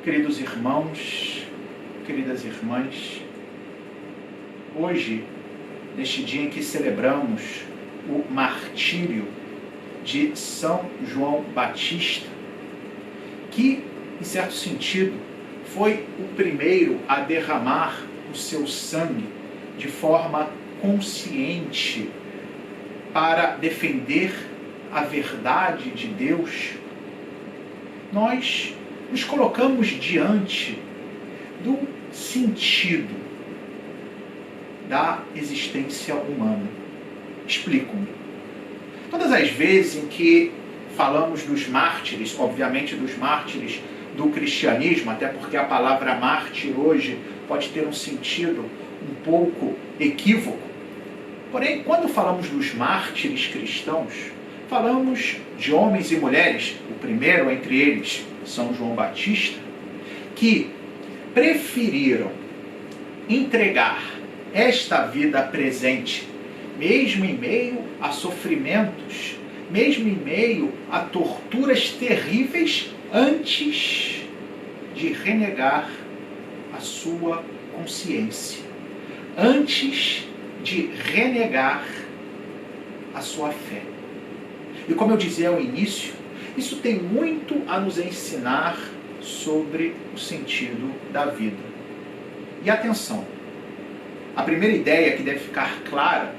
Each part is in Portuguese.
Queridos irmãos, queridas irmãs, hoje, neste dia em que celebramos o martírio de São João Batista, que, em certo sentido, foi o primeiro a derramar o seu sangue de forma consciente para defender a verdade de Deus, nós nos colocamos diante do sentido da existência humana. Explico-me. Todas as vezes em que falamos dos mártires, obviamente dos mártires do cristianismo, até porque a palavra mártir hoje pode ter um sentido um pouco equívoco. Porém, quando falamos dos mártires cristãos, falamos de homens e mulheres, o primeiro entre eles, São João Batista, que preferiram entregar esta vida presente, mesmo em meio a sofrimentos, mesmo em meio a torturas terríveis, antes de renegar a sua consciência, antes de renegar a sua fé. E como eu dizia ao início, isso tem muito a nos ensinar sobre o sentido da vida. E atenção, a primeira ideia que deve ficar clara,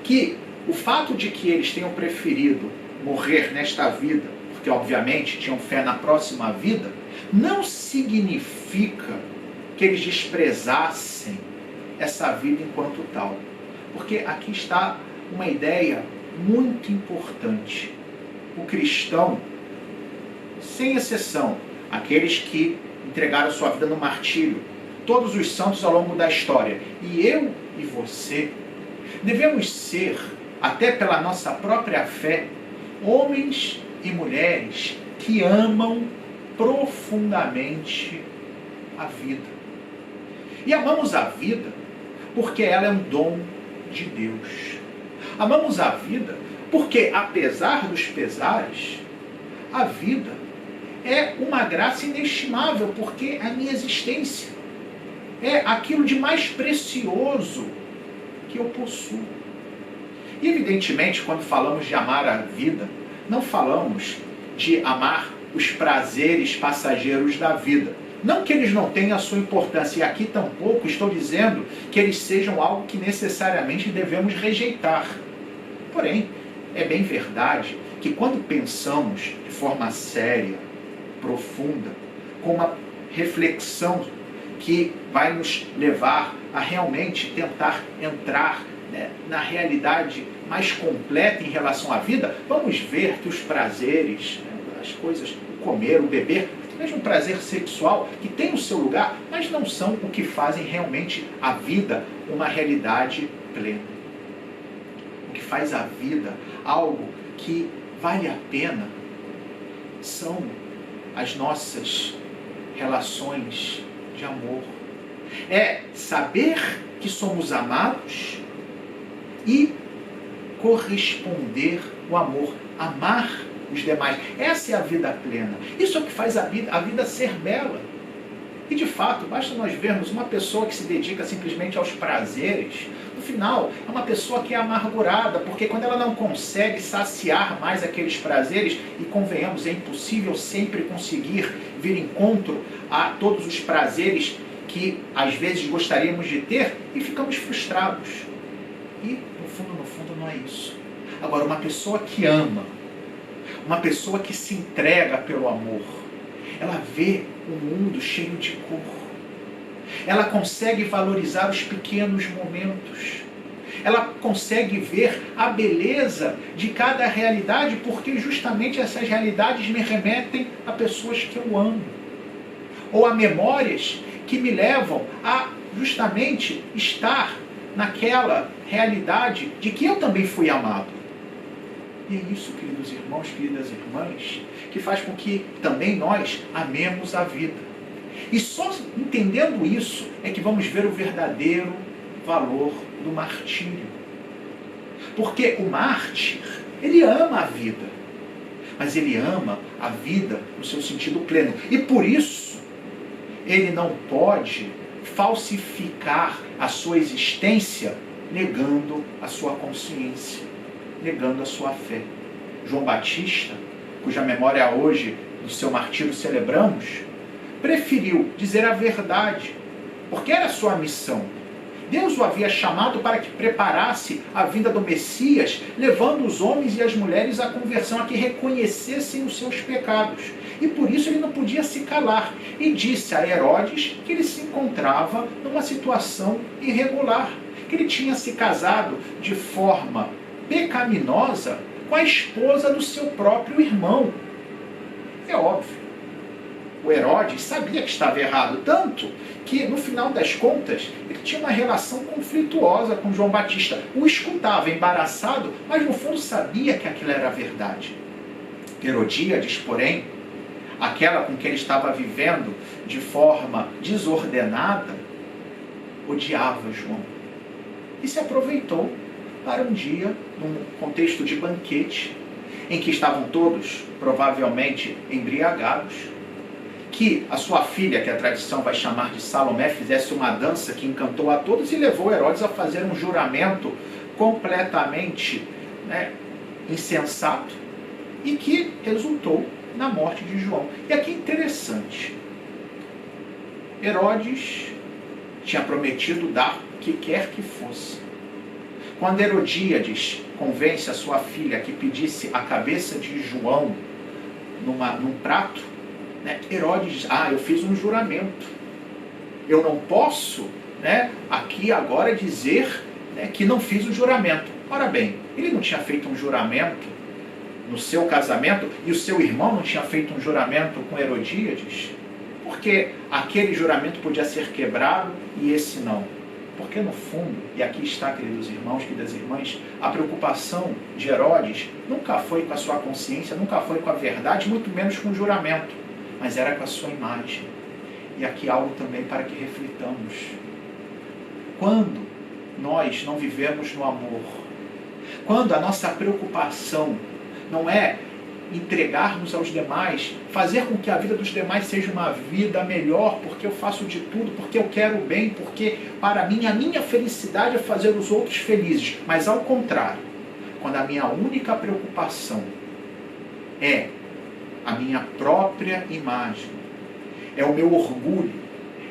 que o fato de que eles tenham preferido morrer nesta vida, porque obviamente tinham fé na próxima vida, não significa que eles desprezassem essa vida enquanto tal. Porque aqui está uma ideia muito importante. O cristão, sem exceção, aqueles que entregaram sua vida no martírio, todos os santos ao longo da história, e eu e você, devemos ser, até pela nossa própria fé, homens e mulheres que amam profundamente a vida. E amamos a vida porque ela é um dom de Deus. Amamos a vida porque, apesar dos pesares, a vida é uma graça inestimável, porque a minha existência é aquilo de mais precioso que eu possuo. E, evidentemente, quando falamos de amar a vida, não falamos de amar os prazeres passageiros da vida. Não que eles não tenham a sua importância, e aqui tampouco estou dizendo que eles sejam algo que necessariamente devemos rejeitar. Porém, é bem verdade que quando pensamos de forma séria, profunda, com uma reflexão que vai nos levar a realmente tentar entrar, na realidade mais completa em relação à vida, vamos ver que os prazeres, as coisas, o comer, o beber, mesmo um prazer sexual, que tem o seu lugar, mas não são o que fazem realmente a vida uma realidade plena. O que faz a vida algo que vale a pena são as nossas relações de amor. É saber que somos amados e corresponder o amor, amar os demais. Essa é a vida plena. Isso é o que faz a vida ser bela. E de fato, basta nós vermos uma pessoa que se dedica simplesmente aos prazeres, no final é uma pessoa que é amargurada, porque quando ela não consegue saciar mais aqueles prazeres, e convenhamos, é impossível sempre conseguir vir encontro a todos os prazeres que às vezes gostaríamos de ter, e ficamos frustrados. E no fundo não é isso. Agora, uma pessoa que ama, uma pessoa que se entrega pelo amor, ela vê o mundo cheio de cor. Ela consegue valorizar os pequenos momentos. Ela consegue ver a beleza de cada realidade, porque justamente essas realidades me remetem a pessoas que eu amo. Ou a memórias que me levam a justamente estar naquela realidade de que eu também fui amado. E é isso, queridos irmãos, queridas irmãs, que faz com que também nós amemos a vida. E só entendendo isso é que vamos ver o verdadeiro valor do martírio. Porque o mártir, ele ama a vida, mas ele ama a vida no seu sentido pleno. E por isso, ele não pode falsificar a sua existência negando a sua consciência, negando a sua fé. João Batista, cuja memória hoje do seu martírio celebramos, preferiu dizer a verdade, porque era a sua missão. Deus o havia chamado para que preparasse a vinda do Messias, levando os homens e as mulheres à conversão, a que reconhecessem os seus pecados. E por isso ele não podia se calar. E disse a Herodes que ele se encontrava numa situação irregular, que ele tinha se casado de forma pecaminosa com a esposa do seu próprio irmão. É óbvio. O Herodes sabia que estava errado, tanto que, no final das contas, ele tinha uma relação conflituosa com João Batista. O escutava embaraçado, mas no fundo sabia que aquilo era verdade. Herodíades, porém, aquela com quem ele estava vivendo de forma desordenada, odiava João. E se aproveitou para um dia, num contexto de banquete, em que estavam todos, provavelmente, embriagados, que a sua filha, que a tradição vai chamar de Salomé, fizesse uma dança que encantou a todos e levou Herodes a fazer um juramento completamente insensato e que resultou na morte de João. E aqui é interessante, Herodes tinha prometido dar o que quer que fosse. Quando Herodíades convence a sua filha que pedisse a cabeça de João num prato, Herodes diz, eu fiz um juramento. Eu não posso aqui agora dizer que não fiz o juramento. Ora bem, ele não tinha feito um juramento no seu casamento e o seu irmão não tinha feito um juramento com Herodíades? Porque aquele juramento podia ser quebrado e esse não. Porque no fundo, e aqui está, queridos irmãos, queridas irmãs, a preocupação de Herodes nunca foi com a sua consciência, nunca foi com a verdade, muito menos com o juramento, mas era com a sua imagem. E aqui algo também para que reflitamos. Quando nós não vivemos no amor, quando a nossa preocupação não é entregarmos aos demais, fazer com que a vida dos demais seja uma vida melhor, porque eu faço de tudo, porque eu quero o bem, porque para mim a minha felicidade é fazer os outros felizes. Mas ao contrário, quando a minha única preocupação é a minha própria imagem, é o meu orgulho,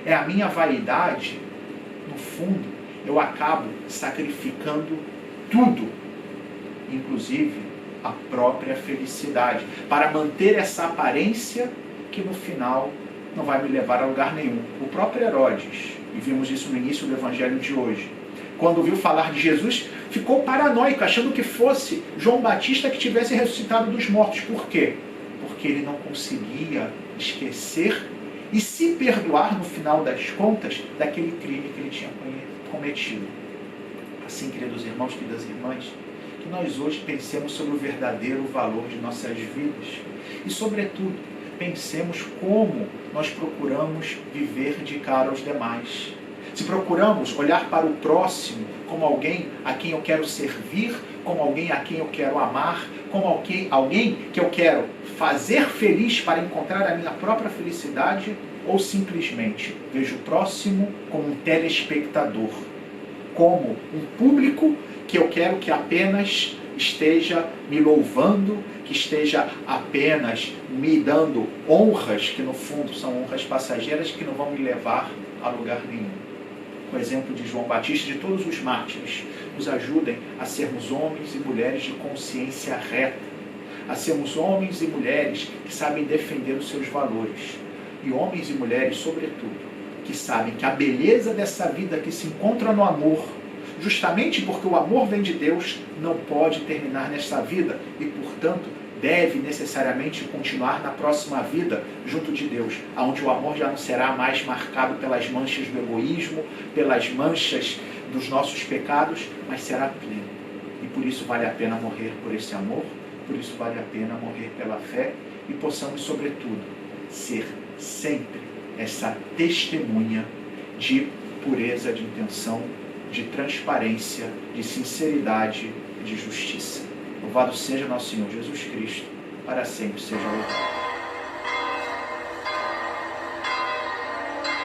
é a minha vaidade, no fundo, eu acabo sacrificando tudo, inclusive a própria felicidade, para manter essa aparência que no final não vai me levar a lugar nenhum. O próprio Herodes, e vimos isso no início do evangelho de hoje, quando ouviu falar de Jesus, ficou paranoico, achando que fosse João Batista que tivesse ressuscitado dos mortos. Por quê? Porque ele não conseguia esquecer e se perdoar no final das contas daquele crime que ele tinha cometido. Assim, queridos irmãos, queridas irmãs, que nós hoje pensemos sobre o verdadeiro valor de nossas vidas e, sobretudo, pensemos como nós procuramos viver de cara aos demais. Se procuramos olhar para o próximo como alguém a quem eu quero servir, como alguém a quem eu quero amar, como alguém que eu quero fazer feliz para encontrar a minha própria felicidade, ou simplesmente vejo o próximo como um telespectador, como um público que eu quero que apenas esteja me louvando, que esteja apenas me dando honras, que no fundo são honras passageiras, que não vão me levar a lugar nenhum. O exemplo de João Batista e de todos os mártires nos ajudem a sermos homens e mulheres de consciência reta, a sermos homens e mulheres que sabem defender os seus valores, e homens e mulheres, sobretudo, que sabem que a beleza dessa vida que se encontra no amor, justamente porque o amor vem de Deus, não pode terminar nesta vida e, portanto, deve necessariamente continuar na próxima vida junto de Deus, onde o amor já não será mais marcado pelas manchas do egoísmo, pelas manchas dos nossos pecados, mas será pleno. E por isso vale a pena morrer por esse amor, por isso vale a pena morrer pela fé, e possamos, sobretudo, ser sempre essa testemunha de pureza de intenção, de transparência, de sinceridade e de justiça. Louvado seja nosso Senhor Jesus Cristo, para sempre seja louvado.